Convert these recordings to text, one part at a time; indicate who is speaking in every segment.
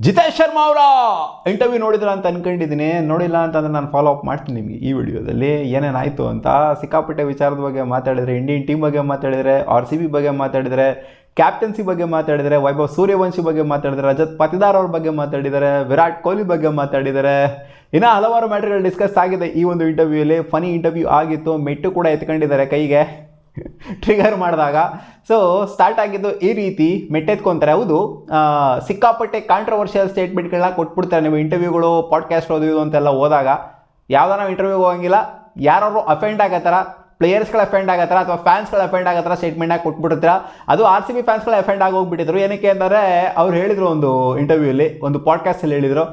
Speaker 1: ಜಿತೇಶ್ ಶರ್ಮಾ ಅವರ ಇಂಟರ್ವ್ಯೂ ನೋಡಿದ್ರ ಅಂತ ಅನ್ಕೊಂಡಿದ್ದೀನಿ. ನೋಡಿಲ್ಲ ಅಂತಂದ್ರೆ ನಾನು ಫಾಲೋ ಅಪ್ ಮಾಡ್ತೀನಿ ನಿಮಗೆ ಈ ವಿಡಿಯೋದಲ್ಲಿ ಏನೇನಾಯಿತು ಅಂತ. ಸಿಕ್ಕಾಪಟ್ಟೆ ವಿಚಾರದ ಬಗ್ಗೆ ಮಾತಾಡಿದರೆ, ಇಂಡಿಯನ್ ಟೀಮ್ ಬಗ್ಗೆ ಮಾತಾಡಿದರೆ, RCB ಬಗ್ಗೆ ಮಾತಾಡಿದರೆ, ಕ್ಯಾಪ್ಟನ್ಸಿ ಬಗ್ಗೆ ಮಾತಾಡಿದರೆ, ವೈಭವ್ ಸೂರ್ಯವಂಶಿ ಬಗ್ಗೆ ಮಾತಾಡಿದರೆ, ರಜತ್ ಪತಿದಾರ್ ಅವ್ರ ಬಗ್ಗೆ ಮಾತಾಡಿದ್ದಾರೆ, ವಿರಾಟ್ ಕೊಹ್ಲಿ ಬಗ್ಗೆ ಮಾತಾಡಿದ್ದಾರೆ. ಇನ್ನೂ ಹಲವಾರು ಮ್ಯಾಟರ್ಗಳು ಡಿಸ್ಕಸ್ ಆಗಿದೆ ಈ ಒಂದು ಇಂಟರ್ವ್ಯೂಯಲ್ಲಿ. ಫನಿ ಇಂಟರ್ವ್ಯೂ ಆಗಿತ್ತು. ಮೆಟ್ಟು ಕೂಡ ಎತ್ಕೊಂಡಿದ್ದಾರೆ ಕೈಗೆ ಟ್ರಿಗರ್ ಮಾಡಿದಾಗ. ಸೊ ಸ್ಟಾರ್ಟ್ ಆಗಿದ್ದು ಈ ರೀತಿ, ಮೆಟ್ಟೆತ್ಕೊತಾರೆ. ಹೌದು, ಸಿಕ್ಕಾಪಟ್ಟೆ ಕಾಂಟ್ರವರ್ಷಿಯಲ್ ಸ್ಟೇಟ್ಮೆಂಟ್ಗಳನ್ನ ಕೊಟ್ಬಿಡ್ತಾರೆ. ನೀವು ಇಂಟರ್ವ್ಯೂಗಳು, ಪಾಡ್ಕಾಸ್ಟ್ ಓದಿದ್ದು ಅಂತೆಲ್ಲ ಹೋದಾಗ ಯಾವುದೋ ನಾವು ಇಂಟರ್ವ್ಯೂಗೆ ಹೋಗಂಗಿಲ್ಲ, ಯಾರು ಅಫೆಂಡ್ ಆಗತ್ತಾರ, ಪ್ಲೇಯರ್ಸ್ಗಳು ಅಫೆಂಡ್ ಆಗತ್ತಾರ ಅಥವಾ ಫ್ಯಾನ್ಸ್ಗಳು ಅಫೆಂಡ್ ಆಗತ್ತಾರ ಸ್ಟೇಟ್ಮೆಂಟ್ನಾಗ ಕೊಟ್ಬಿಡ್ತೀರ. ಅದು RCB ಫ್ಯಾನ್ಸ್ಗಳು ಅಫೆಂಡ್ ಆಗಿ ಹೋಗ್ಬಿಟ್ಟಿದ್ರು. ಏನಕ್ಕೆ ಅಂದರೆ ಅವ್ರು ಹೇಳಿದರು ಒಂದು ಇಂಟರ್ವ್ಯೂಲಿ, ಒಂದು ಪಾಡ್ಕಾಸ್ಟಲ್ಲಿ ಹೇಳಿದರು,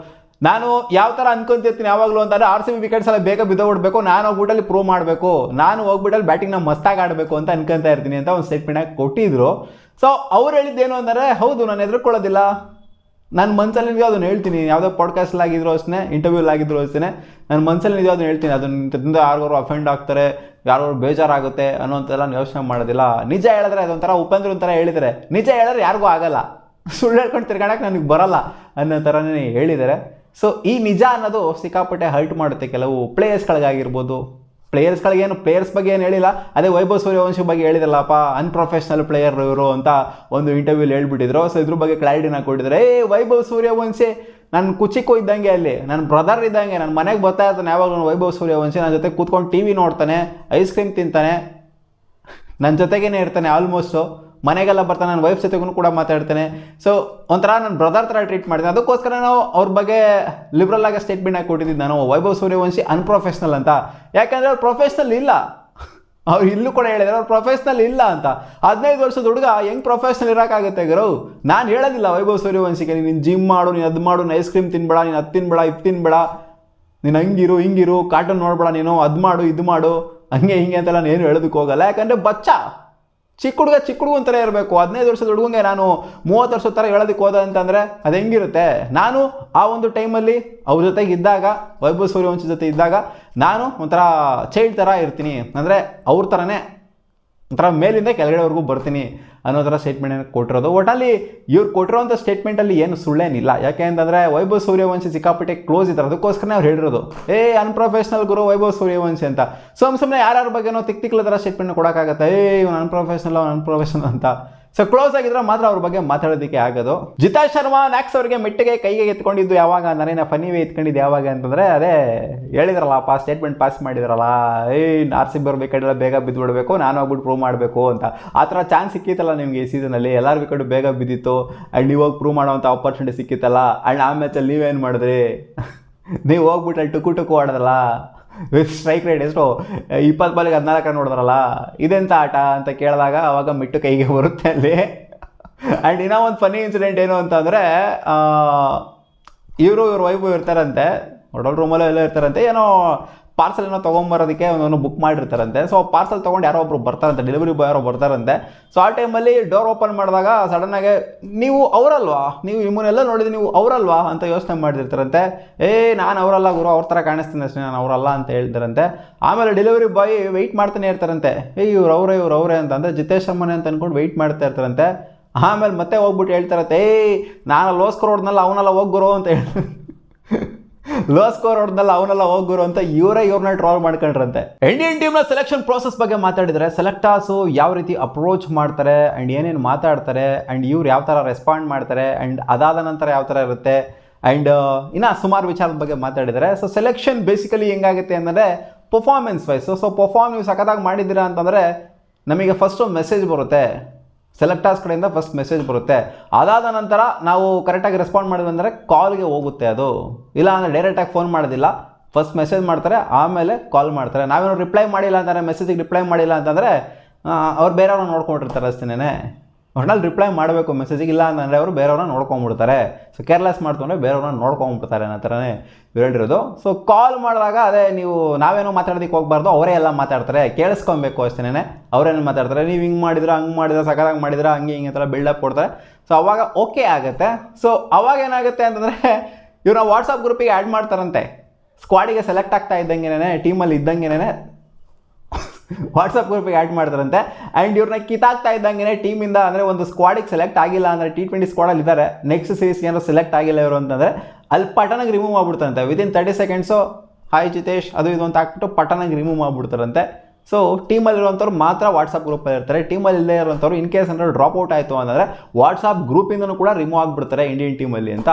Speaker 1: ನಾನು ಯಾವ ಥರ ಅನ್ಕೊಂತಿರ್ತೀನಿ ಯಾವಾಗಲೂ ಅಂತಂದರೆ RCB ವಿಕೆಟ್ಸ್ ಎಲ್ಲ ಬೇಗ ಬಿದ್ದೋಗ್ಬಿಡ್ಬೇಕು, ನಾನು ಹೋಗ್ಬಿಟ್ಟಲ್ಲಿ ಪ್ರೂವ್ ಮಾಡಬೇಕು, ನಾನು ಹೋಗ್ಬಿಟ್ಟಲ್ಲಿ ಬ್ಯಾಟಿಂಗ್ನ ಮಸ್ತಾಗಿ ಆಡಬೇಕು ಅಂತ ಅನ್ಕೊಂತ ಇರ್ತೀನಿ ಅಂತ ಒಂದು ಸ್ಟೇಟ್ಮೆಂಟಾಗಿ ಕೊಟ್ಟಿದ್ರು. ಸೊ ಅವ್ರು ಹೇಳಿದ್ದೇನು ಅಂದರೆ, ಹೌದು ನಾನು ಹೆದರ್ಕೊಳ್ಳೋದಿಲ್ಲ, ನಾನು ಮನಸ್ಸಲ್ಲಿ ಇದೆಯೋ ಅದನ್ನು ಹೇಳ್ತೀನಿ. ಯಾವುದೋ ಪಾಡ್ಕಾಸ್ಟಲ್ಲಾಗಿದ್ರು ಅಷ್ಟೇ, ಇಂಟರ್ವ್ಯೂಲಾಗಿದ್ರು ಅಷ್ಟೇ, ನಾನು ಮನಸ್ಸಲ್ಲಿ ಇದೆಯೋ ಅದನ್ನು ಹೇಳ್ತೀನಿ. ಅದರಿಂದ ಯಾರಿಗಾರು ಅಫೆಂಡ್ ಆಗ್ತಾರೆ, ಯಾರು ಬೇಜಾರಾಗುತ್ತೆ ಅನ್ನೋಂತೆಲ್ಲ ಯೋಚನೆ ಮಾಡೋದಿಲ್ಲ. ನಿಜ ಹೇಳಿದ್ರೆ ಅದೊಂಥರ ಉಪೇಂದ್ರ ಥರ ಹೇಳಿದ್ದಾರೆ, ನಿಜ ಹೇಳಿದ್ರೆ ಯಾರಿಗೂ ಆಗಲ್ಲ, ಸುಳ್ಳು ಹೇಳ್ಕೊಂಡು ತಿರ್ಗಾಡಕ್ಕೆ ನನಗೆ ಬರಲ್ಲ ಅನ್ನೋ ಥರನೇ ಹೇಳಿದ್ದಾರೆ. ಸೊ ಈ ನಿಜ ಅನ್ನೋದು ಸಿಕ್ಕಾಪಟ್ಟೆ ಹರ್ಟ್ ಮಾಡುತ್ತೆ ಕೆಲವು ಪ್ಲೇಯರ್ಸ್ಗಳಿಗಾಗಿರ್ಬೋದು. ಪ್ಲೇಯರ್ಸ್ ಬಗ್ಗೆ ಏನು ಹೇಳಿಲ್ಲ, ಅದೇ ವೈಭವ್ ಸೂರ್ಯವಂಶಿ ಬಗ್ಗೆ ಹೇಳಿದಲ್ಲಪ್ಪ, ಅನ್ಪ್ರೊಫೆಷ್ನಲ್ ಪ್ಲೇಯರ್ ಇವರು ಅಂತ ಒಂದು ಇಂಟರ್ವ್ಯೂಲಿ ಹೇಳ್ಬಿಟ್ಟಿದ್ರು. ಸೊ ಇದ್ರ ಬಗ್ಗೆ ಕ್ಲಾರಿಟಿನ ಕೊಟ್ಟಿದ್ದಾರೆ. ವೈಭವ್ ಸೂರ್ಯವಂಶಿ ನನ್ನ ಕುಚಿಕ್ಕು ಇದ್ದಂಗೆ, ಅಲ್ಲಿ ನನ್ನ ಬ್ರದರ್ ಇದ್ದಂಗೆ, ನನ್ನ ಮನೆಗೆ ಬರ್ತಾ ಇರ್ತಾನೆ ಯಾವಾಗಲೂ ವೈಭವ್ ಸೂರ್ಯವಂಶಿ. ನನ್ನ ಜೊತೆ ಕೂತ್ಕೊಂಡು TV ನೋಡ್ತಾನೆ, ಐಸ್ ಕ್ರೀಮ್ ತಿಂತಾನೆ, ನನ್ನ ಜೊತೆಗೇ ಇರ್ತಾನೆ ಆಲ್ಮೋಸ್ಟು. ಮನೆಗೆಲ್ಲ ಬರ್ತಾನೆ, ನನ್ನ ವೈಫ್ ಜೊತೆಗೂ ಕೂಡ ಮಾತಾಡ್ತಾನೆ. ಸೊ ಒಂಥರ ನನ್ನ ಬ್ರದರ್ ಥರ ಟ್ರೀಟ್ ಮಾಡ್ತೀನಿ. ಅದಕ್ಕೋಸ್ಕರ ನಾವು ಅವ್ರ ಬಗ್ಗೆ ಲಿಬ್ರಲ್ ಆಗಿ ಸ್ಟೇಟ್ಮೆಂಟ್ ಆಗಿ ಕೊಟ್ಟಿದ್ದೀನಿ ನಾನು, ವೈಭವ್ ಸೂರ್ಯವಂಶಿ ಅನ್ಪ್ರೊಫೆಷ್ನಲ್ ಅಂತ. ಯಾಕಂದರೆ ಅವ್ರು ಪ್ರೊಫೆಷ್ನಲ್ ಇಲ್ಲ, ಅವ್ರು ಇಲ್ಲೂ ಕೂಡ ಹೇಳಿದ್ದಾರೆ ಅವ್ರು ಪ್ರೊಫೆಷ್ನಲ್ ಇಲ್ಲ ಅಂತ. 15 ವರ್ಷದ ಹುಡುಗ ಹೆಂಗೆ ಪ್ರೊಫೆಷ್ನಲ್ ಇರೋಕ್ಕಾಗುತ್ತೆ ಗುರು? ನಾನು ಹೇಳೋದಿಲ್ಲ ವೈಭವ್ ಸೂರ್ಯವಂಶಿಗೆ, ನೀನು ಜಿಮ್ ಮಾಡು, ನೀನು ಅದು ಮಾಡು, ನೀನು ಐಸ್ ಕ್ರೀಮ್ ತಿನ್ಬೇಡ, ನೀನು ಅದು ತಿನ್ಬೇಡ, ಇದು ತಿನ್ಬೇಡ, ನೀನು ಹಿಂಗಿರು, ಕಾರ್ಟೂನ್ ನೋಡ್ಬೇಡ, ನೀನು ಅದು ಮಾಡು, ಇದು ಮಾಡು, ಹಂಗೆ ಹಿಂಗೆ ಅಂತೆಲ್ಲ ನಾನು ಏನು ಹೇಳೋದಕ್ಕೆ ಹೋಗಲ್ಲ. ಯಾಕಂದರೆ ಚಿಕ್ಕ ಹುಡುಗ ಒಂಥರ ಇರಬೇಕು. 15 ವರ್ಷದ ಹುಡುಗಂಗೆ ನಾನು 30 ವರ್ಷದ ಥರ ಹೇಳೋದಕ್ಕೆ ಹೋದ ಅಂತಂದರೆ ಅದು ಹೆಂಗಿರುತ್ತೆ? ನಾನು ಆ ಒಂದು ಟೈಮಲ್ಲಿ ಅವ್ರ ಜೊತೆಗೆ ಇದ್ದಾಗ, ವೈಭವ್ ಸೂರ್ಯವಂಶಿ ಜೊತೆ ಇದ್ದಾಗ ನಾನು ಒಂಥರ ಚೈಲ್ಡ್ ಥರ ಇರ್ತೀನಿ, ಅಂದರೆ ಅವ್ರ ಥರನೇ ಒಂಥರ ಮೇಲಿಂದ ಕೆಳಗಡೆವರೆಗೂ ಬರ್ತೀನಿ ಅನ್ನೋ ಥರ ಸ್ಟೇಟ್ಮೆಂಟನ್ನು ಕೊಟ್ಟಿರೋದು. ಒಟ್ಟಲ್ಲಿ ಇವ್ರು ಕೊಟ್ಟಿರೋಂಥ ಸ್ಟೇಟ್ಮೆಂಟಲ್ಲಿ ಏನು ಸುಳ್ಳೇನಿಲ್ಲ. ಯಾಕೆ ಅಂತಂದರೆ ವೈಭವ್ ಸೂರ್ಯವಂಶಿ ಸಿಕ್ಕಾಪಟ್ಟೆ ಕ್ಲೋಸ್ ಇದ್ದಾರೆ, ಅದಕ್ಕೋಸ್ಕರನೇ ಅವ್ರು ಹೇಳಿರೋದು ಅನ್ಪ್ರೊಫೆಷ್ನಲ್ ಗುರು ವೈಭವ್ ಸೂರ್ಯವಂಶಿ ಅಂತ. ಸುಮ್ಮನೆ ಯಾರ್ಯಾರ ಬಗ್ಗೆನೋ ತಿಕ್ಲ ಥರ ಸ್ಟೇಟ್ಮೆಂಟ್ ಕೊಡೋಕ್ಕಾಗತ್ತೆ, ಇವನು ಅನ್ಪ್ರೊಫೆಷ್ನಲ್ ಅಂತ. ಸೊ ಕ್ಲೋಸ್ ಆಗಿದ್ರೆ ಮಾತ್ರ ಅವ್ರ ಬಗ್ಗೆ ಮಾತಾಡೋದಕ್ಕೆ ಆಗೋದು. ಜಿತೇಶ್ ಶರ್ಮಾ ನ್ಯಾಕ್ಸ್ ಅವರಿಗೆ ಮೆಟ್ಟಿಗೆ ಕೈಗೆ ಎತ್ಕೊಂಡಿದ್ದು ಯಾವಾಗ, ನಾನೇನ ಫನಿ ವೇ ಎತ್ಕೊಂಡಿದ್ದು ಯಾವಾಗ ಅಂತಂದರೆ, ಅದೇ ಹೇಳಿದ್ರಲ್ಲಪ್ಪ, ಸ್ಟೇಟ್ಮೆಂಟ್ ಪಾಸ್ ಮಾಡಿದ್ರಲ್ಲ, RCB ಅವ್ರ ವಿಕೆಟ್ ಎಲ್ಲ ಬೇಗ ಬಿದ್ದುಬಿಡಬೇಕು, ನಾನು ಹೋಗ್ಬಿಟ್ಟು ಪ್ರೂವ್ ಮಾಡಬೇಕು ಅಂತ. ಆ ಥರ ಚಾನ್ಸ್ ಸಿಕ್ಕಿತ್ತಲ್ಲ ನಿಮಗೆ ಈ ಸೀಸನಲ್ಲಿ, ಎಲ್ಲರ ವಿಕೆಟ್ ಬೇಗ ಬಿದ್ದಿತ್ತು, ಆ್ಯಂಡ್ ನೀವು ಹೋಗಿ ಪ್ರೂವ್ ಮಾಡೋವಂಥ ಆಪರ್ಚುನಿಟಿ ಸಿಕ್ಕಿತ್ತಲ್ಲ. ಆ್ಯಂಡ್ ಆ ಮ್ಯಾಚಲ್ಲಿ ನೀವೇನು ಮಾಡಿದ್ರಿ? ನೀವು ಹೋಗ್ಬಿಟ್ಟು ಅಲ್ಲಿ ಟುಕು ಆಡೋದಲ್ಲ, ವಿತ್ ಸ್ಟ್ರೈಕ್ ರೇಟ್ ಎಷ್ಟು 20 ಬಾಲಿಗೆ 14 ರನ್ ನೋಡಿದ್ರಲ್ಲ, ಇದೆಂಥ ಆಟ ಅಂತ ಕೇಳಿದಾಗ ಅವಾಗ ಮಿಟ್ಟು ಕೈಗೆ ಬರುತ್ತೆ ಅಲ್ಲಿ. ಆ್ಯಂಡ್ ಇನ್ನೂ ಒಂದು ಫನಿ ಇನ್ಸಿಡೆಂಟ್ ಏನು ಅಂತಂದರೆ, ಇವ್ರ ವೈಫು ಇರ್ತಾರಂತೆ, ಹೋಟೆಲ್ ರೂಮಲ್ಲೇ ಎಲ್ಲ ಇರ್ತಾರಂತೆ, ಏನೋ ಪಾರ್ಸಲ್ ಏನೋ ತೊಗೊಂಬರೋದಕ್ಕೆ ಒಂದೊಂದು ಬುಕ್ ಮಾಡಿರ್ತಾರಂತೆ. ಸೊ ಪಾರ್ಸಲ್ ತೊಗೊಂಡು ಯಾರೋ ಒಬ್ರು ಬರ್ತಾರಂತೆ, ಡೆಲಿವರಿ ಬಾಯ್ ಯಾರೋ ಬರ್ತಾರಂತೆ. ಸೊ ಆ ಟೈಮಲ್ಲಿ ಡೋರ್ ಓಪನ್ ಮಾಡಿದಾಗ ಸಡನ್ನಾಗಿ, ನೀವು ಅವರಲ್ವಾ, ನೀವು ನಿಮ್ಮನ್ನೆಲ್ಲ ನೋಡಿದ್ರೆ ನೀವು ಅವರಲ್ವಾ ಅಂತ ಯೋಚನೆ ಮಾಡಿರ್ತಾರಂತೆ. ನಾನು ಅವರಲ್ಲ ಗುರು, ಅವ್ರ ಥರ ಕಾಣಿಸ್ತೀನಿ ಅಷ್ಟೇ, ನಾನು ಅವರಲ್ಲ ಅಂತ ಹೇಳ್ತಾರಂತೆ. ಆಮೇಲೆ ಡೆಲಿವರಿ ಬಾಯ್ ವೆಯ್ಟ್ ಮಾಡ್ತಾನೆ ಇರ್ತಾರಂತೆ, ಇವ್ರು ಅವರೇ ಅಂತ. ಅಂದರೆ ಜಿತೇಶ್ ಶರ್ಮನೆ ಅಂತ ಅಂದ್ಕೊಂಡು ವೆಯ್ಟ್ ಮಾಡ್ತಾ ಇರ್ತಾರಂತೆ. ಆಮೇಲೆ ಮತ್ತೆ ಹೋಗ್ಬಿಟ್ಟು ಹೇಳ್ತಾರಂತೆ, ನಾನು ಲೋ ಸ್ಕೋರ್ ಹೊಡೆದ್ನಲ್ಲ ಅವನೆಲ್ಲ ಹೋಗ್ಗುರು ಅಂತ ಹೇಳಿ, ಲೋ ಸ್ಕೋರ್ ಹೊಡೆದ್ನಲ್ಲ ಅವನೆಲ್ಲ ಹೋಗ್ಗುರು ಅಂತ ಇವ್ರನ್ನ ಟ್ರಾಲ್ ಮಾಡ್ಕೊಂಡ್ರಂತೆ. ಇಂಡಿಯನ್ ಟೀಮ್ನ ಸೆಲೆಕ್ಷನ್ ಪ್ರೋಸೆಸ್ ಬಗ್ಗೆ ಮಾತಾಡಿದರೆ, ಸೆಲೆಕ್ಟರ್ಸು ಯಾವ ರೀತಿ ಅಪ್ರೋಚ್ ಮಾಡ್ತಾರೆ ಆ್ಯಂಡ್ ಏನೇನು ಮಾತಾಡ್ತಾರೆ, ಆ್ಯಂಡ್ ಇವ್ರು ಯಾವ ಥರ ರೆಸ್ಪಾಂಡ್ ಮಾಡ್ತಾರೆ, ಆ್ಯಂಡ್ ಅದಾದ ನಂತರ ಯಾವ ಥರ ಇರುತ್ತೆ, ಆ್ಯಂಡ್ ಇನ್ನು ಸುಮಾರು ವಿಚಾರದ ಬಗ್ಗೆ ಮಾತಾಡಿದ್ದಾರೆ. ಸೊ ಸೆಲೆಕ್ಷನ್ ಬೇಸಿಕಲಿ ಹೆಂಗಾಗುತ್ತೆ ಅಂದರೆ ಪರ್ಫಾರ್ಮೆನ್ಸ್ ವೈಸು. ಸೊ ನೀವು ಸಖತ್ತಾಗಿ ಮಾಡಿದ್ದೀರಾ ಅಂತಂದರೆ ನಮಗೆ ಫಸ್ಟು ಮೆಸೇಜ್ ಬರುತ್ತೆ, ಸೆಲೆಕ್ಟರ್ಸ್ ಕಡೆಯಿಂದ ಫಸ್ಟ್ ಮೆಸೇಜ್ ಬರುತ್ತೆ. ಅದಾದ ನಂತರ ನಾವು ಕರೆಕ್ಟಾಗಿ ರೆಸ್ಪಾಂಡ್ ಮಾಡಿದ್ವಿ ಅಂದರೆ ಕಾಲ್ಗೆ ಹೋಗುತ್ತೆ ಅದು. ಇಲ್ಲ ಅಂದರೆ ಡೈರೆಕ್ಟಾಗಿ ಫೋನ್ ಮಾಡೋದಿಲ್ಲ, ಫಸ್ಟ್ ಮೆಸೇಜ್ ಮಾಡ್ತಾರೆ, ಆಮೇಲೆ ಕಾಲ್ ಮಾಡ್ತಾರೆ. ನಾವೇನು ರಿಪ್ಲೈ ಮಾಡಿಲ್ಲ ಅಂತಂದರೆ, ಮೆಸೇಜಿಗೆ ರಿಪ್ಲೈ ಮಾಡಿಲ್ಲ ಅಂತಂದರೆ ಅವ್ರು ಬೇರೆಯವ್ರನ್ನ ನೋಡ್ಕೊಂಡಿರ್ತಾರೆ ಅಷ್ಟೇನೆ. ಒಟ್ನಲ್ಲಿ ರಿಪ್ಲೈ ಮಾಡಬೇಕು ಮೆಸೇಜಿಗೆ, ಇಲ್ಲ ಅಂತಂದರೆ ಅವರು ಬೇರೆಯವ್ರನ್ನ ನೋಡ್ಕೊಂಬಿಡ್ತಾರೆ. ಸೊ ಕೇರ್ಲೆಸ್ ಮಾಡ್ಕೊಂಡ್ರೆ ಬೇರೆಯವ್ರನ್ನ ನೋಡ್ಕೊಂಬಿಡ್ತಾರೆ ಅನ್ನೋ ಥರನೇ ಹೇಳಿರೋದು. ಸೊ ಕಾಲ್ ಮಾಡಿದಾಗ ಅದೇ ನಾವೇನೋ ಮಾತಾಡೋದಕ್ಕೆ ಹೋಗ್ಬಾರ್ದು, ಅವರೇ ಎಲ್ಲ ಮಾತಾಡ್ತಾರೆ, ಕೇಳಿಸ್ಕೊಬೇಕು ಅಷ್ಟೇನೆ. ಅವರೇನು ಮಾತಾಡ್ತಾರೆ, ನೀವು ಹಿಂಗೆ ಮಾಡಿದ್ರೆ, ಹಂಗೆ ಮಾಡಿದ್ರೆ, ಸಖತ್ತಾಗಿ ಮಾಡಿದ್ರೆ, ಹಿಂಗೆ ಥರ ಬಿಲ್ಡಪ್ ಕೊಡ್ತಾರೆ. ಸೊ ಅವಾಗ ಓಕೆ ಆಗುತ್ತೆ. ಸೊ ಅವಾಗ ಏನಾಗುತ್ತೆ ಅಂತಂದರೆ, ಇವ್ರನ್ನ ವಾಟ್ಸಪ್ ಗ್ರೂಪಿಗೆ ಆ್ಯಡ್ ಮಾಡ್ತಾರಂತೆ. ಸ್ಕ್ವಾಡಿಗೆ ಸೆಲೆಕ್ಟ್ ಆಗ್ತಾ ಇದ್ದಂಗೆನೇ, ಟೀಮಲ್ಲಿ ಇದ್ದಂಗೆನೇ ವಾಟ್ಸಪ್ ಗ್ರೂಪಿಗೆ ಆ್ಯಡ್ ಮಾಡ್ತಾರಂತೆ. ಆ್ಯಂಡ್ ಇವ್ರನ್ನ ಕಿತ್ತಾಗ್ತಾ ಇದ್ದಂಗೆ ಟೀಮಿಂದ ಅಂದರೆ ಒಂದು ಸ್ಕ್ವಾಡಿಗೆ ಸೆಲೆಕ್ಟ್ ಆಗಿಲ್ಲ ಅಂದರೆ T20 ಸ್ಕ್ವಾಡಲ್ಲಿ ಇದ್ದಾರೆ, ನೆಕ್ಸ್ಟ್ ಸೀರೀಸ್ಗೆ ಏನಾದ್ರು ಸೆಲೆಕ್ಟ್ ಆಗಿಲ್ಲ ಇವರು ಅಂತಂದರೆ ಅಲ್ಲಿ ಪಟನಾಗಿ ರಿಮೂವ್ ಮಾಡ್ಬಿಡ್ತಾರಂತೆ. ವಿದಿನ್ 30 ಸೆಕೆಂಡ್ಸು ಹಾಯ್ ಜಿತೇಶ್ ಅದು ಇದು ಅಂತ ಹಾಕ್ಬಿಟ್ಟು ಪಟನಾಗಿ ರಿಮೂವ್ ಮಾಡಿಬಿಡ್ತಾರಂತೆ. ಸೊ ಟೀಮಲ್ಲಿರುವಂಥವ್ರು ಮಾತ್ರ ವಾಟ್ಸಪ್ ಗ್ರೂಪಲ್ಲಿ ಇರ್ತಾರೆ. ಟೀಮಲ್ಲಿ ಇಲ್ಲೇ ಇರುವಂಥವ್ರು ಇನ್ ಕೇಸ್ ಏನಾದ್ರು ಡ್ರಾಪ್ ಔಟ್ ಆಯಿತು ಅಂತಂದರೆ ವಾಟ್ಸಪ್ ಗ್ರೂಪಿಂದನೂ ಕೂಡ ರಿಮೂವ್ ಆಗಿಬಿಡ್ತಾರೆ ಇಂಡಿಯನ್ ಟೀಮಲ್ಲಿ ಅಂತ.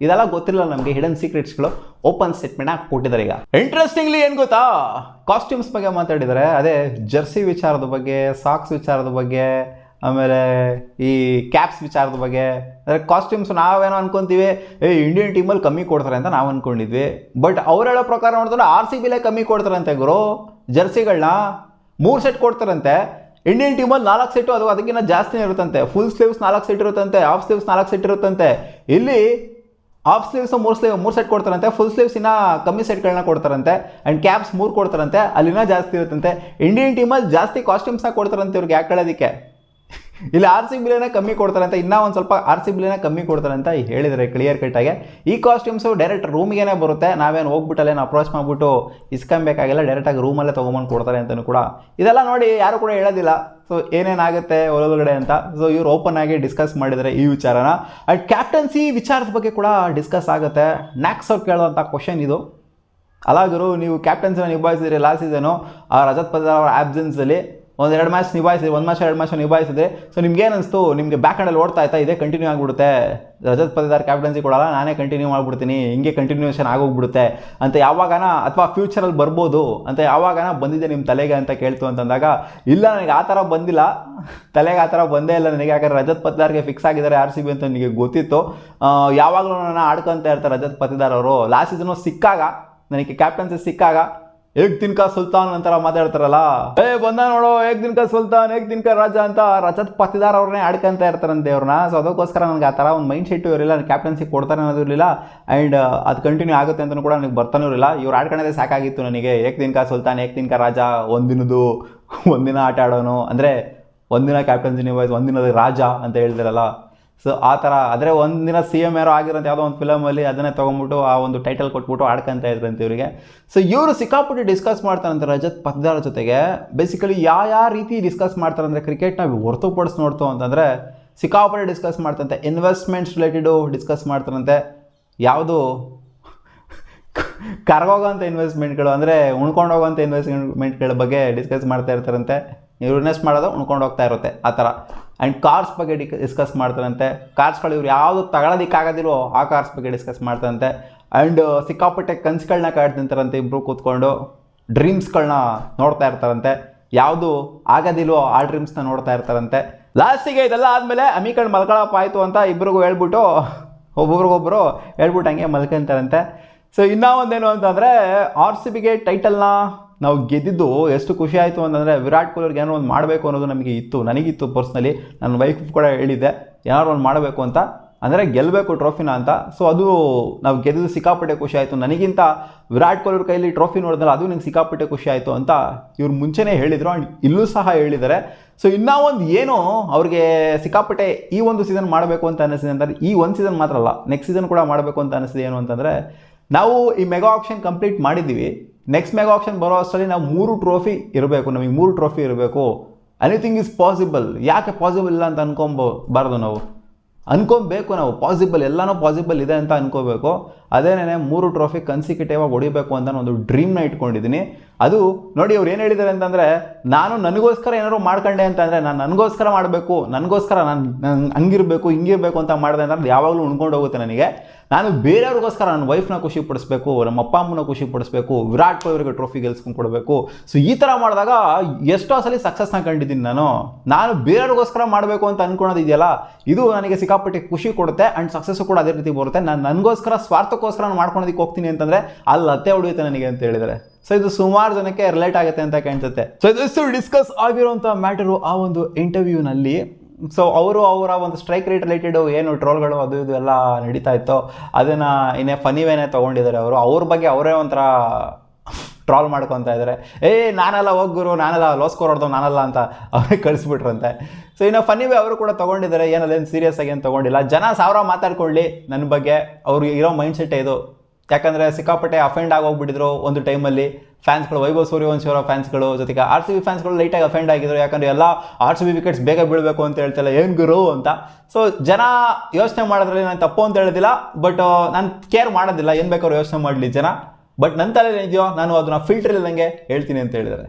Speaker 1: ಇದೆಲ್ಲ ಗೊತ್ತಿರಲಿಲ್ಲ ನಮಗೆ, ಹಿಡನ್ ಸೀಕ್ರೆಟ್ಸ್ಗಳು ಓಪನ್ ಸ್ಟೇಟ್ಮೆಂಟ್ ಕೊಟ್ಟಿದ್ದಾರೆ. ಈಗ ಇಂಟ್ರೆಸ್ಟಿಂಗ್ಲಿ ಏನು ಗೊತ್ತಾ, ಕಾಸ್ಟ್ಯೂಮ್ಸ್ ಬಗ್ಗೆ ಮಾತಾಡಿದ್ದಾರೆ. ಅದೇ ಜರ್ಸಿ ವಿಚಾರದ ಬಗ್ಗೆ, ಸಾಕ್ಸ್ ವಿಚಾರದ ಬಗ್ಗೆ, ಆಮೇಲೆ ಈ ಕ್ಯಾಪ್ಸ್ ವಿಚಾರದ ಬಗ್ಗೆ. ಅಂದರೆ ಕಾಸ್ಟ್ಯೂಮ್ಸ್ ನಾವೇನೋ ಅನ್ಕೊತೀವಿ ಇಂಡಿಯನ್ ಟೀಮಲ್ಲಿ ಕಮ್ಮಿ ಕೊಡ್ತಾರೆ ಅಂತ ನಾವು ಅಂದ್ಕೊಂಡಿದ್ವಿ. ಬಟ್ ಅವ್ರು ಹೇಳೋ ಪ್ರಕಾರ ನೋಡಿದ್ರೆ RCBಲೇ ಕಮ್ಮಿ ಕೊಡ್ತಾರಂತೆ ಗುರು. ಜರ್ಸಿಗಳನ್ನ 3 ಸೆಟ್ ಕೊಡ್ತಾರಂತೆ. ಇಂಡಿಯನ್ ಟೀಮಲ್ಲಿ 4 ಸೆಟ್ಟು ಅದು ಅದಕ್ಕಿಂತ ಜಾಸ್ತಿನೇ ಇರುತ್ತಂತೆ. ಫುಲ್ ಸ್ಲೀವ್ಸ್ 4 ಸೆಟ್ ಇರುತ್ತಂತೆ, ಹಾಫ್ ಸ್ಲೀವ್ಸ್ 4 ಸೆಟ್ ಇರುತ್ತಂತೆ. ಇಲ್ಲಿ ಹಾಫ್ ಸ್ಲೀವ್ಸ್ 3 ಸೆಟ್ ಕೊಡ್ತಾರಂತೆ, ಫುಲ್ ಸ್ಲೀವ್ಸ್ ಇನ್ನೂ ಕಮ್ಮಿ ಸೆಟ್ಗಳನ್ನ ಕೊಡ್ತಾರಂತೆ. ಆ್ಯಂಡ್ ಕ್ಯಾಪ್ಸ್ 3 ಕೊಡ್ತಾರಂತೆ, ಅಲ್ಲಿನ ಜಾಸ್ತಿ ಇರುತ್ತಂತೆ. ಇಂಡಿಯನ್ ಟೀಮಲ್ಲಿ ಜಾಸ್ತಿ ಕಾಸ್ಟ್ಯೂಮ್ಸ್ನ ಕೊಡ್ತಾರಂತೆ ಇವ್ರಿಗೆ ಯಾಕೆ ಹೇಳೋದಕ್ಕೆ. ಇಲ್ಲಿ RCBಲೇ ಕಮ್ಮಿ ಕೊಡ್ತಾರಂತೆ, ಇನ್ನೂ ಒಂದು ಸ್ವಲ್ಪ RCBಲೇ ಕಮ್ಮಿ ಕೊಡ್ತಾರಂತ ಹೇಳಿದರೆ ಕ್ಲಿಯರ್ ಕಟ್ಟಾಗೆ. ಈ ಕಾಸ್ಟ್ಯೂಮ್ಸು ಡೈರೆಕ್ಟ್ ರೂಮಿಗೇ ಬರುತ್ತೆ, ನಾವೇನು ಹೋಗ್ಬಿಟ್ಟಲ್ಲೇನು ಅಪ್ರೋಚ್ ಮಾಡಿಬಿಟ್ಟು ಇಸ್ಕೊಬೇಕಾಗಿಲ್ಲ, ಡೈರೆಕ್ಟಾಗಿ ರೂಮಲ್ಲೇ ತೊಗೊಂಬಂದು ಕೊಡ್ತಾರೆ ಅಂತಲೂ ಕೂಡ. ಇದೆಲ್ಲ ನೋಡಿ ಯಾರು ಕೂಡ ಹೇಳೋದಿಲ್ಲ ಸೊ ಏನೇನಾಗುತ್ತೆ ಒಳಗಡೆ ಅಂತ. ಸೊ ಇವ್ರು ಓಪನ್ ಆಗಿ ಡಿಸ್ಕಸ್ ಮಾಡಿದ್ದಾರೆ ಈ ವಿಚಾರನ. ಆ್ಯಂಡ್ ಕ್ಯಾಪ್ಟನ್ಸಿ ವಿಚಾರದ ಬಗ್ಗೆ ಕೂಡ ಡಿಸ್ಕಸ್ ಆಗುತ್ತೆ. ನ್ಯಾಕ್ಸ್ ಅವ್ರು ಕೇಳೋಂಥ ಕ್ವಶನ್ ಇದು. ಅಲ್ಲ ಗುರು, ನೀವು ಕ್ಯಾಪ್ಟನ್ಸಿನ ನಿಭಾಯಿಸಿದ್ರಿ ಲಾಸ್ಟ್ ಸೀಸನು ರಜತ್ ಪತಿದಾರ್ ಅವರ ಆಬ್ಸೆನ್ಸಲ್ಲಿ. 1-2 ಮ್ಯಾಚ್ ನಿಭಾಯಿಸಿದ್ರಿ, 1 ಮ್ಯಾಚ್ 2 ಮ್ಯಾಚ್ ನಿಭಾಯಿಸಿದ್ರಿ. ಸೊ ನಿಮ್ಗೆ ಏನಿಸ್ತು, ನಿಮಗೆ ಬ್ಯಾಕ್ ಹ್ಯಾಂಡಲ್ಲಿ ಓಡ್ತಾ ಆಯ್ತಾ, ಇದೇ ಕಂಟಿನ್ಯೂ ಆಗಿಬಿಡುತ್ತೆ, ರಜತ್ ಪತಿದಾರ್ ಕ್ಯಾಪ್ಟನ್ಸಿ ಕೊಡಲ್ಲ, ನಾನೇ ಕಂಟಿನ್ಯೂ ಮಾಡಿಬಿಡ್ತೀನಿ, ಹಿಂಗೆ ಕಂಟಿನ್ಯೂಷನ್ ಆಗೋಗ್ಬಿಡುತ್ತೆ ಅಂತ ಯಾವಾಗನ, ಅಥವಾ ಫ್ಯೂಚರಲ್ಲಿ ಬರ್ಬೋದು ಅಂತ ಯಾವಾಗನ ಬಂದಿದೆ ನಿಮ್ಮ ತಲೆಗೆ ಅಂತ ಕೇಳ್ತು ಅಂತಂದಾಗ, ಇಲ್ಲ ನನಗೆ ಆ ಥರ ಬಂದಿಲ್ಲ, ತಲೆಗೆ ಆ ಥರ ಬಂದೇ ಇಲ್ಲ ನನಗೆ. ಯಾಕಂದರೆ ರಜತ್ ಪತಿದಾರ್ಗೆ ಫಿಕ್ಸ್ ಆಗಿದ್ದಾರೆ RCB ಅಂತ ನನಗೆ ಗೊತ್ತಿತ್ತು. ಯಾವಾಗಲೂ ನನ್ನ ಆಡ್ಕೊತ ಇರ್ತಾರೆ ರಜತ್ ಪತಿದಾರ್ ಅವರು. ಲಾಸ್ಟ್ ಸೀಸನು ಸಿಕ್ಕಾಗ, ನನಗೆ ಕ್ಯಾಪ್ಟನ್ಸಿ ಸಿಕ್ಕಾಗ ಏಕ್ ದಿನಕ ಸುಲ್ತಾನ್ ಅಂತಾರ ಮಾತಾಡ್ತಾರಲ್ಲ, ಬಂದ ನೋಡೋ ಏಕ್ ದಿನಕ ಸುಲ್ತಾನ್ ಏಕ್ ದಿನಕ ರಾಜ ಅಂತ ರಜತ್ ಪತಿದಾರ್ ಅವ್ರನ್ನೇ ಆಡ್ಕೊಂತ ಇರ್ತಾರಂತೆ ಅವ್ರನ್ನ. ಸೊ ಅದಕ್ಕೋಸ್ಕರ ನನಗೆ ಆ ಥರ ಒಂದು ಮೈಂಡ್ ಸೆಟ್ಟು ಇರಲಿಲ್ಲ, ನನಗೆ ಕ್ಯಾಪ್ಟನ್ಸಿ ಕೊಡ್ತಾನೆ ಅನ್ನೋದು ಇರಲಿಲ್ಲ. ಆ್ಯಂಡ್ ಅದು ಕಂಟಿನ್ಯೂ ಆಗುತ್ತೆ ಅಂತಲೂ ಕೂಡ ನನಗೆ ಬರ್ತಾನೂ ಇರಲಿಲ್ಲ. ಇವ್ರು ಆಡ್ಕೊಂಡೇ ಸಾಕಾಗಿತ್ತು ನನಗೆ. ಏಕ್ ದಿನಕ ಸುಲ್ತಾನ್ ಏಕ್ ದಿನಕ ರಾಜ, ಒಂದಿನ ಆಟ ಆಡೋನು ಅಂದರೆ ಒಂದಿನ ಕ್ಯಾಪ್ಟನ್ಸಿ ನಿಭಾಯಿಸಿ ಒಂದಿನದ ರಾಜ ಅಂತ ಹೇಳ್ತಿರಲ್ಲ. ಸೊ ಆ ಥರ ಆದರೆ ಒಂದಿನ CM ಯಾರೋ ಆಗಿರೋಂಥ ಯಾವುದೋ ಒಂದು ಫಿಲಮಲ್ಲಿ ಅದನ್ನೇ ತೊಗೊಂಬಿಟ್ಟು ಆ ಒಂದು ಟೈಟಲ್ ಕೊಟ್ಬಿಟ್ಟು ಆಡ್ಕೊಂತ ಇದ್ರಂತೆ ಇವರಿಗೆ. ಸೊ ಇವರು ಸಿಕ್ಕಾಪಟ್ಟೆ ಡಿಸ್ಕಸ್ ಮಾಡ್ತಾರಂತೆ ರಜತ್ ಪತಿದಾರ್ ಜೊತೆಗೆ. ಬೇಸಿಕಲಿ ಯಾವ ರೀತಿ ಡಿಸ್ಕಸ್ ಮಾಡ್ತಾರೆ ಅಂದರೆ, ಕ್ರಿಕೆಟ್ನ ಹೊರತುಪಡಿಸಿ ನೋಡ್ತು ಅಂತಂದರೆ ಸಿಕ್ಕಾಪಟ್ಟೆ ಡಿಸ್ಕಸ್ ಮಾಡ್ತಂತೆ. ಇನ್ವೆಸ್ಟ್ಮೆಂಟ್ಸ್ ರಿಲೇಟೆಡು ಡಿಸ್ಕಸ್ ಮಾಡ್ತಾರಂತೆ. ಯಾವುದು ಕರ್ಗೋಗೋಂಥ ಇನ್ವೆಸ್ಟ್ಮೆಂಟ್ಗಳು ಅಂದರೆ ಉಣ್ಕೊಂಡು ಹೋಗೋಂಥ ಇನ್ವೆಸ್ಟ್ಮೆಂಟ್ಗಳ ಬಗ್ಗೆ ಡಿಸ್ಕಸ್ ಮಾಡ್ತಾ ಇರ್ತಾರಂತೆ. ಇವ್ರು ಇನ್ವೆಸ್ಟ್ ಮಾಡೋದು ಉಣ್ಕೊಂಡು ಹೋಗ್ತಾ ಇರುತ್ತೆ ಆ ಥರ. ಆ್ಯಂಡ್ ಕಾರ್ಸ್ ಬಗ್ಗೆ ಡಿಸ್ಕಸ್ ಮಾಡ್ತಾರಂತೆ. ಕಾರ್ಸ್ಗಳು ಇವ್ರು ಯಾವುದು ತಗೊಳ್ಳೋದಕ್ಕಾಗೋದಿಲ್ವೋ ಆ ಕಾರ್ಸ್ ಬಗ್ಗೆ ಡಿಸ್ಕಸ್ ಮಾಡ್ತಾರಂತೆ. ಆ್ಯಂಡ್ ಸಿಕ್ಕಾಪಟ್ಟೆ ಕನ್ಸುಗಳನ್ನ ಕಾಡ್ತಿರ್ತಾರಂತೆ ಇಬ್ಬರು ಕೂತ್ಕೊಂಡು. ಡ್ರೀಮ್ಸ್ಗಳನ್ನ ನೋಡ್ತಾ ಇರ್ತಾರಂತೆ, ಯಾವುದು ಆಗೋದಿಲ್ವೋ ಆ ಡ್ರೀಮ್ಸ್ನ ನೋಡ್ತಾ ಇರ್ತಾರಂತೆ. ಲಾಸ್ಟಿಗೆ ಇದೆಲ್ಲ ಆದಮೇಲೆ ಅಮೀಕಂಡು ಮಲ್ಕೊಳಪ್ಪ ಆಯಿತು ಅಂತ ಇಬ್ಬರಿಗೂ ಹೇಳ್ಬಿಟ್ಟು, ಒಬ್ಬೊಬ್ರಿಗೊಬ್ಬರು ಹೇಳ್ಬಿಟ್ಟು ಹಂಗೆ ಮಲ್ಕೊಂತಾರಂತೆ. ಸೊ ಇನ್ನೂ ಒಂದೇನು ಅಂತಂದರೆ, RCBಗೆ ಟೈಟಲ್ನ ನಾವು ಗೆದ್ದಿದ್ದು ಎಷ್ಟು ಖುಷಿ ಆಯಿತು ಅಂತಂದರೆ, ವಿರಾಟ್ ಕೊಹ್ಲಿಗೆ ಏನೋ ಒಂದು ಮಾಡಬೇಕು ಅನ್ನೋದು ನಮಗೆ ಇತ್ತು, ನನಗಿತ್ತು ಪರ್ಸ್ನಲಿ. ನನ್ನ ವೈಫ್ ಕೂಡ ಹೇಳಿದ್ದೆ ಏನಾದ್ರು ಒಂದು ಮಾಡಬೇಕು ಅಂತ, ಅಂದರೆ ಗೆಲ್ಲಬೇಕು ಟ್ರೋಫಿನ ಅಂತ. ಸೊ ಅದು ನಾವು ಗೆದ್ದಿದ್ದು ಸಿಕ್ಕಾಪಟ್ಟೆ ಖುಷಿ ಆಯಿತು. ನನಗಿಂತ ವಿರಾಟ್ ಕೊಹ್ಲಿ ಕೈಲಿ ಟ್ರೋಫಿ ನೋಡಿದ್ನಲ್ಲ ಅದು ನನಗೆ ಸಿಕ್ಕಾಪಟ್ಟೆ ಖುಷಿ ಆಯಿತು ಅಂತ ಇವ್ರು ಮುಂಚೆನೇ ಹೇಳಿದರು. ಆ್ಯಂಡ್ ಇಲ್ಲೂ ಸಹ ಹೇಳಿದ್ದಾರೆ. ಸೊ ಇನ್ನೂ ಒಂದು ಏನು ಅವ್ರಿಗೆ ಸಿಕ್ಕಾಪಟ್ಟೆ ಈ ಒಂದು ಸೀಸನ್ ಮಾಡಬೇಕು ಅಂತ ಅನ್ನಿಸಿದೆ ಅಂತಂದರೆ, ಈ ಒಂದು ಸೀಸನ್ ಮಾತ್ರ ಅಲ್ಲ, ನೆಕ್ಸ್ಟ್ ಸೀಸನ್ ಕೂಡ ಮಾಡಬೇಕು ಅಂತ ಅನ್ನಿಸಿದೆ. ಏನು ಅಂತಂದರೆ, ನಾವು ಈ ಮೆಗಾ ಆಕ್ಷನ್ ಕಂಪ್ಲೀಟ್ ಮಾಡಿದ್ದೀವಿ, ನೆಕ್ಸ್ಟ್ ಮೆಗಾ ಆಕ್ಷನ್ ಬರೋ ಅಷ್ಟರಲ್ಲಿ ನಾವು 3 ಟ್ರೋಫಿ ಇರಬೇಕು, ನಮಗೆ 3 ಟ್ರೋಫಿ ಇರಬೇಕು. Anything is possible. ಯಾಕೆ ಪಾಸಿಬಲ್ ಇಲ್ಲ ಅಂತ ಅನ್ಕೊಬಾರ್ದು, ನಾವು ಅನ್ಕೊಬೇಕು. ನಾವು ಪಾಸಿಬಲ್, ಎಲ್ಲನೂ ಪಾಸಿಬಲ್ ಇದೆ ಅಂತ ಅನ್ಕೋಬೇಕು. ಅದೇನೇ 3 ಟ್ರೋಫಿ ಕನ್ಸಿಕ್ಯೂಟಿವ್ ಆಗಿ ಹೊಡಿಬೇಕು ಅಂತ ನಾನು ಒಂದು ಡ್ರೀಮ್ನ ಇಟ್ಕೊಂಡಿದ್ದೀನಿ. ಅದು ನೋಡಿ ಅವ್ರು ಏನು ಹೇಳಿದ್ದಾರೆ ಅಂತಂದರೆ, ನಾನು ನನಗೋಸ್ಕರ ಏನಾದ್ರು ಮಾಡ್ಕೊಂಡೆ ಅಂತಂದರೆ, ನಾನು ನನಗೋಸ್ಕರ ಮಾಡಬೇಕು, ನನಗೋಸ್ಕರ ನಾನು ಹಂಗಿರಬೇಕು ಹಿಂಗಿರಬೇಕು ಅಂತ ಮಾಡಿದೆ ಅಂತಂದ್ರೆ ಯಾವಾಗಲೂ ಉಣ್ಕೊಂಡು ಹೋಗುತ್ತೆ ನನಗೆ. ನಾನು ಬೇರೆಯವ್ರಿಗೋಸ್ಕರ ನನ್ನ ವೈಫ್ನ ಖುಷಿ ಪಡಿಸ್ಬೇಕು, ನಮ್ಮ ಅಪ್ಪ ಅಮ್ಮನ ಖುಷಿ ಪಡಿಸ್ಬೇಕು, ವಿರಾಟ್ ಕೊಹ್ಲಿಗೆ ಟ್ರೋಫಿ ಗೆಲ್ಸ್ಕೊಂಡು ಕೊಡಬೇಕು. ಸೊ ಈ ಥರ ಮಾಡಿದಾಗ ಎಷ್ಟೋ ಸಲ ಸಕ್ಸಸ್ನ ಕಂಡಿದ್ದೀನಿ ನಾನು ಬೇರೆಯವ್ರಿಗೋಸ್ಕರ ಮಾಡಬೇಕು ಅಂತ ಅಂದ್ಕೊಳೋದಿದೆಯಲ್ಲ, ಇದು ನನಗೆ ಸಿಕ್ಕಾಪಟ್ಟೆ ಖುಷಿ ಕೊಡುತ್ತೆ. ಆ್ಯಂಡ್ ಸಕ್ಸಸ್ಸು ಕೂಡ ಅದೇ ರೀತಿ ಬರುತ್ತೆ. ನಾನು ನನಗೋಸ್ಕರ ಸ್ವಾರ್ಥಕ್ಕೋಸ್ಕರ ನಾನು ಮಾಡ್ಕೊಳೋದಕ್ಕೆ ಹೋಗ್ತೀನಿ ಅಂತಂದರೆ ಅಲ್ಲಿ ಅತ್ತೆ ಹೊಡೆಯುತ್ತೆ ನನಗೆ ಅಂತ ಹೇಳಿದರೆ. ಸೊ ಇದು ಸುಮಾರು ಜನಕ್ಕೆ ರಿಲೇಟ್ ಆಗುತ್ತೆ ಅಂತ ಕಾಣಿಸುತ್ತೆ. ಸೊ ಇದಿಷ್ಟು ಡಿಸ್ಕಸ್ ಆಗಿರುವಂಥ ಮ್ಯಾಟರು ಆ ಒಂದು ಇಂಟರ್ವ್ಯೂನಲ್ಲಿ. ಸೊ ಅವರ ಒಂದು ಸ್ಟ್ರೈಕ್ ರೇಟ್ ರಿಲೇಟೆಡು ಏನು ಟ್ರೋಲ್ಗಳು ಅದು ಇದು ಎಲ್ಲ ನಡೀತಾ ಇತ್ತು, ಅದನ್ನು ಇನ್ನೇ ಫನಿ ವೇನೇ ತೊಗೊಂಡಿದ್ದಾರೆ ಅವರು. ಅವ್ರ ಬಗ್ಗೆ ಅವರೇ ಒಂಥರ ಟ್ರಾಲ್ ಮಾಡ್ಕೊತಾ ಇದ್ದಾರೆ. ನಾನೆಲ್ಲ ಹೋಗ್ಗುರು, ನಾನೆಲ್ಲ ಲೋಸ್ಕೋರ್ ಹೊಡೆದು ನಾನಲ್ಲ ಅಂತ ಅವರೇ ಕಳಿಸ್ಬಿಟ್ರಂತೆ. ಸೊ ಇನ್ನು ಫನಿ ವೇ ಅವರು ಕೂಡ ತೊಗೊಂಡಿದ್ದಾರೆ, ಏನಲ್ಲೇನು ಸೀರಿಯಸ್ ಆಗಿ ಏನು ತೊಗೊಂಡಿಲ್ಲ. ಜನ 1000 ಮಾತಾಡ್ಕೊಳ್ಳಿ ನನ್ನ ಬಗ್ಗೆ, ಅವ್ರಿಗೆ ಇರೋ ಮೈಂಡ್ ಸೆಟ್ಟೇ ಇದು. ಯಾಕಂದರೆ ಸಿಕ್ಕಾಪಟ್ಟೆ ಅಫೆಂಡ್ ಆಗೋಗ್ಬಿಟ್ಟಿದ್ರು ಒಂದು ಟೈಮಲ್ಲಿ. ಫ್ಯಾನ್ಸ್ಗಳು, ವೈಭವ್ ಸೂರ್ಯವಂಶಿ ಅವರ ಫ್ಯಾನ್ಸ್ಗಳು, ಜೊತೆಗೆ RCB ಫ್ಯಾನ್ಸ್ಗಳು ಲೈಟಾಗಿ ಅಫೆಂಡ್ ಆಗಿದ್ರು. ಯಾಕಂದರೆ ಎಲ್ಲ RCB ವಿಕೆಟ್ಸ್ ಬೇಗ ಬೀಳಬೇಕು ಅಂತ ಹೇಳ್ತಿಲ್ಲ, ಏನು ಗುರು ಅಂತ. ಸೊ ಜನ ಯೋಚನೆ ಮಾಡೋದ್ರಲ್ಲಿ ನಾನು ತಪ್ಪು ಅಂತ ಹೇಳೋದಿಲ್ಲ, ಬಟ್ ನಾನು ಕೇರ್ ಮಾಡೋದಿಲ್ಲ, ಏನು ಬೇಕಾದ್ರೂ ಯೋಚನೆ ಮಾಡಲಿ ಜನ. ಬಟ್ ನನ್ನ ತಲೆಯಲ್ಲಿ ಇದೆಯೋ ನಾನು ಅದನ್ನ ಫಿಲ್ಟರ್ ಇಲ್ಲದಂಗೆ ಹೇಳ್ತೀನಿ ಅಂತ ಹೇಳಿದ್ದಾರೆ.